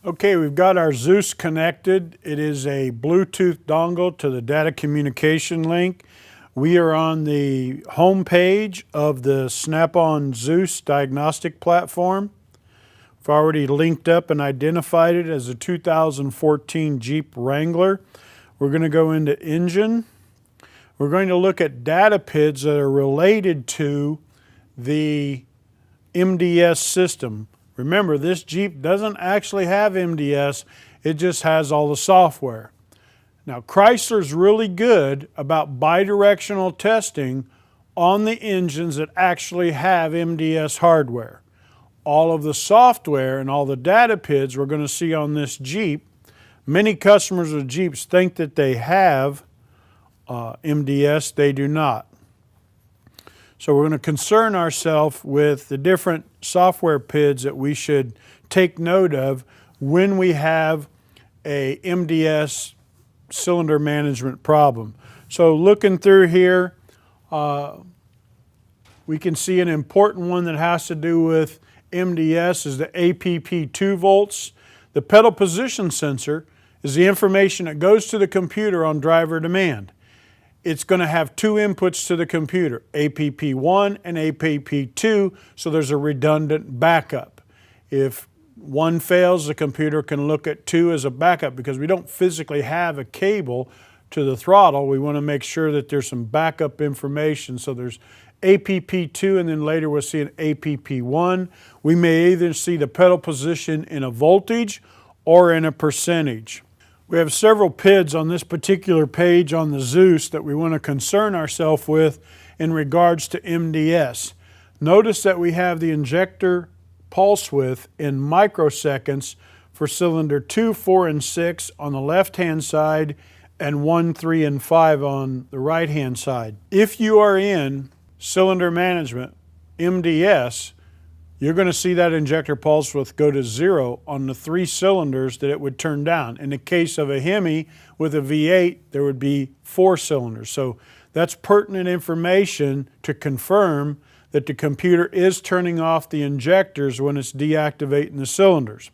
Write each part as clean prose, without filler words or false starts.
Okay, we've got our Zeus connected. It is a Bluetooth dongle to the data communication link. We are on the home page of the Snap-on Zeus diagnostic platform. We've already linked up and identified it as a 2014 Jeep Wrangler. We're going to go into Engine. We're going to look at data PIDs that are related to the MDS system. Remember, this Jeep doesn't actually have MDS, it just has all the software. Now, Chrysler's really good about bidirectional testing on the engines that actually have MDS hardware. All of the software and all the data PIDs we're going to see on this Jeep, many customers of Jeeps think that they have MDS, they do not. So we're going to concern ourselves with the different software PIDs that we should take note of when we have a MDS cylinder management problem. So looking through here, we can see an important one that has to do with MDS is the APP 2 volts. The pedal position sensor is the information that goes to the computer on driver demand. It's going to have two inputs to the computer, APP1 and APP2, so there's a redundant backup. If one fails, the computer can look at 2 as a backup because we don't physically have a cable to the throttle. We want to make sure that there's some backup information. So there's APP2 and then later we'll see an APP1. We may either see the pedal position in a voltage or in a percentage. We have several PIDs on this particular page on the Zeus that we want to concern ourselves with in regards to MDS. Notice that we have the injector pulse width in microseconds for cylinder 2, 4, and 6 on the left-hand side and 1, 3, and 5 on the right-hand side. If you are in cylinder management, MDS, you're going to see that injector pulse width go to 0 on the 3 cylinders that it would turn down. In the case of a Hemi with a V8, there would be 4 cylinders. So that's pertinent information to confirm that the computer is turning off the injectors when it's deactivating the cylinders.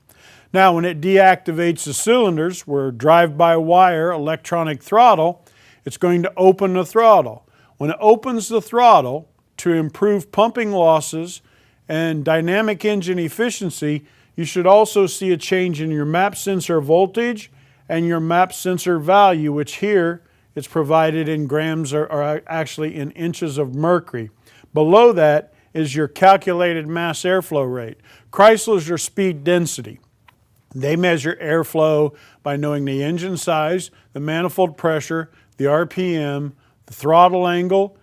Now, when it deactivates the cylinders, we're drive-by-wire electronic throttle, it's going to open the throttle. When it opens the throttle to improve pumping losses and dynamic engine efficiency, you should also see a change in your map sensor voltage and your map sensor value, which here it's provided in grams or actually in inches of mercury. Below that is your calculated mass airflow rate. Chrysler's your speed density. They measure airflow by knowing the engine size, the manifold pressure, the RPM, the throttle angle,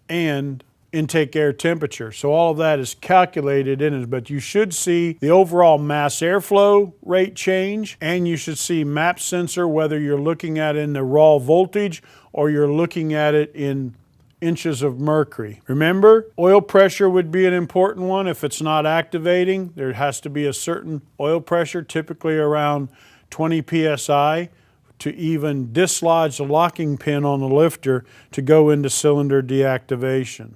and intake air temperature. So all of that is calculated in it, but you should see the overall mass airflow rate change, and you should see map sensor, whether you're looking at it in the raw voltage or you're looking at it in inches of mercury. Remember, oil pressure would be an important one. If it's not activating, there has to be a certain oil pressure, typically around 20 psi, to even dislodge the locking pin on the lifter to go into cylinder deactivation.